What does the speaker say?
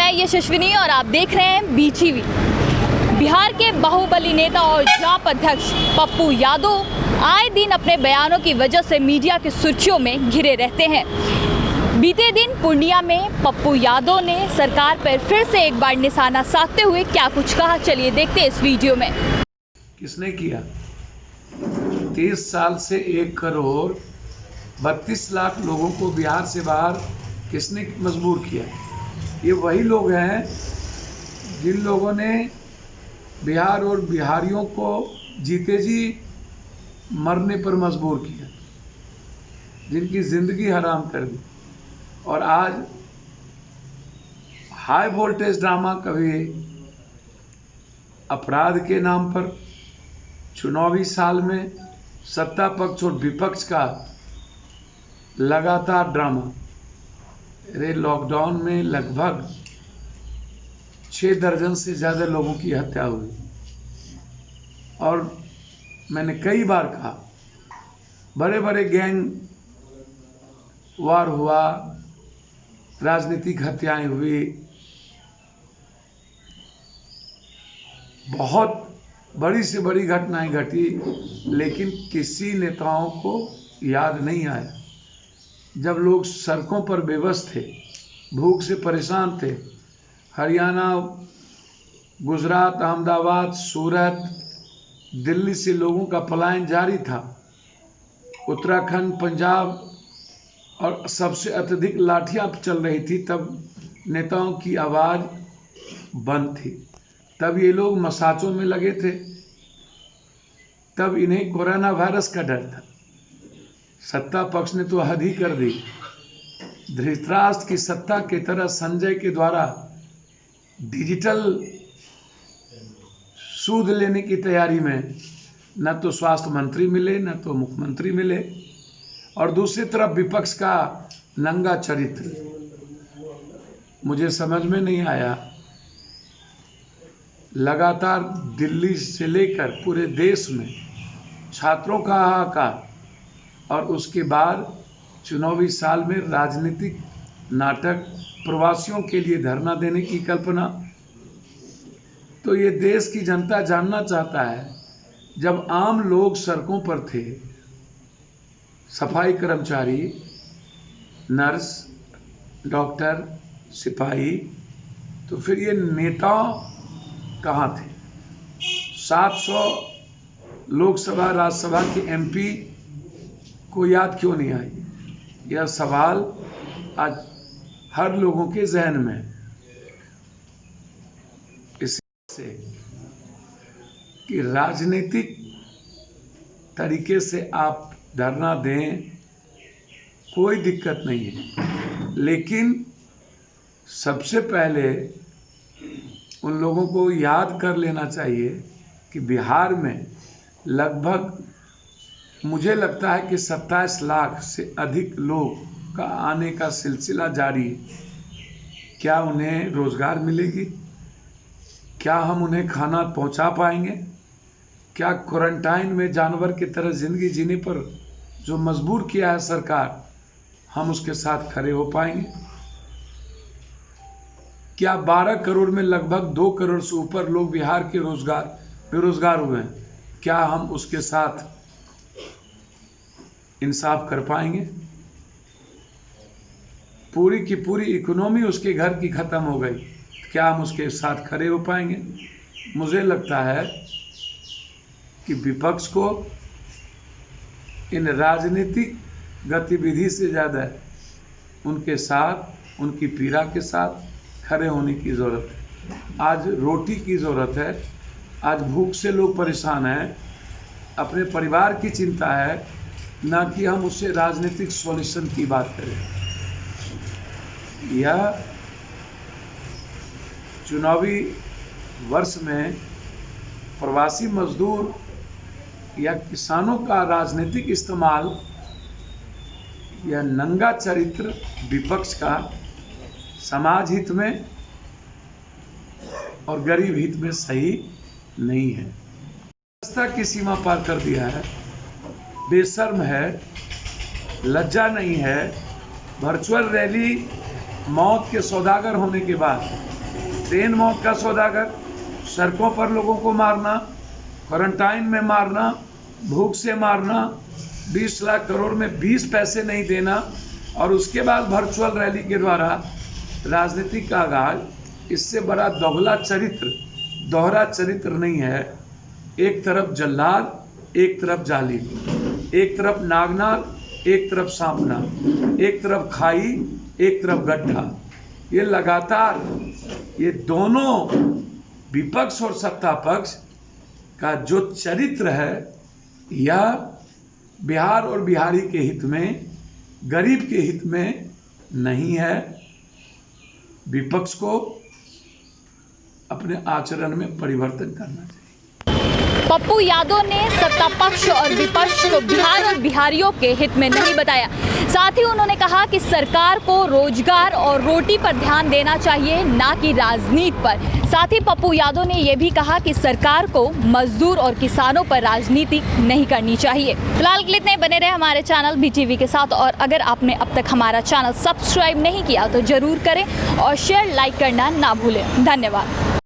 मैं यशस्विनी और आप देख रहे हैं BGV। बिहार के बाहुबली नेता और जाप अध्यक्ष पप्पू यादव आए दिन अपने बयानों की वजह से मीडिया की सुर्खियों में घिरे रहते हैं। बीते दिन पूर्णिया में पप्पू यादव ने सरकार पर फिर से एक बार निशाना साधते हुए क्या कुछ कहा, चलिए देखते हैं इस वीडियो में। किसने किया? 30 साल से 1 करोड़ 32 लाख लोगों को बिहार से बाहर किसने मजबूर किया? ये वही लोग हैं जिन लोगों ने बिहार और बिहारियों को जीते जी मरने पर मजबूर किया, जिनकी जिंदगी हराम कर दी। और आज हाई वोल्टेज ड्रामा, कभी अपराध के नाम पर चुनावी साल में सत्ता पक्ष और विपक्ष का लगातार ड्रामा। लॉकडाउन में लगभग 6 दर्जन से ज़्यादा लोगों की हत्या हुई। और मैंने कई बार कहा, बड़े बड़े गैंग वार हुआ, राजनीतिक हत्याएं हुई, बहुत बड़ी से बड़ी घटनाएं घटी, लेकिन किसी नेताओं को याद नहीं आया। जब लोग सड़कों पर बेबस थे, भूख से परेशान थे, हरियाणा, गुजरात, अहमदाबाद, सूरत, दिल्ली से लोगों का पलायन जारी था, उत्तराखंड, पंजाब और सबसे अत्यधिक लाठियां चल रही थी, तब नेताओं की आवाज़ बंद थी। तब ये लोग मसाजों में लगे थे, तब इन्हें कोरोना वायरस का डर था। सत्ता पक्ष ने तो हद ही कर दी। धृतराष्ट्र की सत्ता की तरह संजय के द्वारा डिजिटल सूद लेने की तैयारी में न तो स्वास्थ्य मंत्री मिले, न तो मुख्यमंत्री मिले, और दूसरी तरफ विपक्ष का नंगा चरित्र। मुझे समझ में नहीं आया, लगातार दिल्ली से लेकर पूरे देश में छात्रों का हाहाकार, और उसके बाद चुनावी साल में राजनीतिक नाटक, प्रवासियों के लिए धरना देने की कल्पना। तो ये देश की जनता जानना चाहता है, जब आम लोग सड़कों पर थे, सफाई कर्मचारी, नर्स, डॉक्टर, सिपाही, तो फिर ये नेता कहाँ थे? 700 लोकसभा राज्यसभा के MP को याद क्यों नहीं आई? यह सवाल आज हर लोगों के जहन में है। इससे कि राजनीतिक तरीके से आप धरना दें, कोई दिक्कत नहीं है, लेकिन सबसे पहले उन लोगों को याद कर लेना चाहिए कि बिहार में लगभग, मुझे लगता है कि 27 लाख से अधिक लोग का आने का सिलसिला जारी है। क्या उन्हें रोजगार मिलेगी? क्या हम उन्हें खाना पहुंचा पाएंगे? क्या क्वारंटाइन में जानवर की तरह जिंदगी जीने पर जो मजबूर किया है सरकार, हम उसके साथ खड़े हो पाएंगे? क्या 12 करोड़ में लगभग 2 करोड़ से ऊपर लोग बिहार के बेरोजगार हुए हैं, क्या हम उसके साथ इंसाफ कर पाएंगे? पूरी की पूरी इकोनॉमी उसके घर की खत्म हो गई, क्या हम उसके साथ खड़े हो पाएंगे? मुझे लगता है कि विपक्ष को इन राजनीतिक गतिविधि से ज़्यादा उनके साथ, उनकी पीड़ा के साथ खड़े होने की ज़रूरत है। आज रोटी की ज़रूरत है, आज भूख से लोग परेशान हैं, अपने परिवार की चिंता है, ना कि हम उससे राजनीतिक सॉल्यूशन की बात करें। यह चुनावी वर्ष में प्रवासी मजदूर या किसानों का राजनीतिक इस्तेमाल, यह नंगा चरित्र विपक्ष का समाज हित में और गरीब हित में सही नहीं है। व्यवस्था की सीमा पार कर दिया है, बेशर्म है, लज्जा नहीं है। वर्चुअल रैली मौत के सौदागर होने के बाद ट्रेन मौत का सौदागर, सड़कों पर लोगों को मारना, क्वारंटाइन में मारना, भूख से मारना, 20 लाख करोड़ में 20 पैसे नहीं देना और उसके बाद वर्चुअल रैली के द्वारा राजनीति का आगाज, इससे बड़ा दोहरा चरित्र नहीं है। एक तरफ जल्लाद, एक तरफ जालिम, एक तरफ नागनाग, एक तरफ सांपना, एक तरफ खाई, एक तरफ गड्ढा। ये लगातार ये दोनों विपक्ष और सत्ता पक्ष का जो चरित्र है, यह बिहार और बिहारी के हित में, गरीब के हित में नहीं है। विपक्ष को अपने आचरण में परिवर्तन करना चाहिए। पप्पू यादव ने सत्ता पक्ष और विपक्ष को बिहार और बिहारियों के हित में नहीं बताया। साथ ही उन्होंने कहा कि सरकार को रोजगार और रोटी पर ध्यान देना चाहिए, ना कि राजनीति पर। साथ ही पप्पू यादव ने यह भी कहा कि सरकार को मजदूर और किसानों पर राजनीति नहीं करनी चाहिए। फिलहाल के लिए इतने, बने रहे हमारे चैनल BTV के साथ और अगर आपने अब तक हमारा चैनल सब्सक्राइब नहीं किया तो जरूर करें और शेयर लाइक करना ना भूलें। धन्यवाद।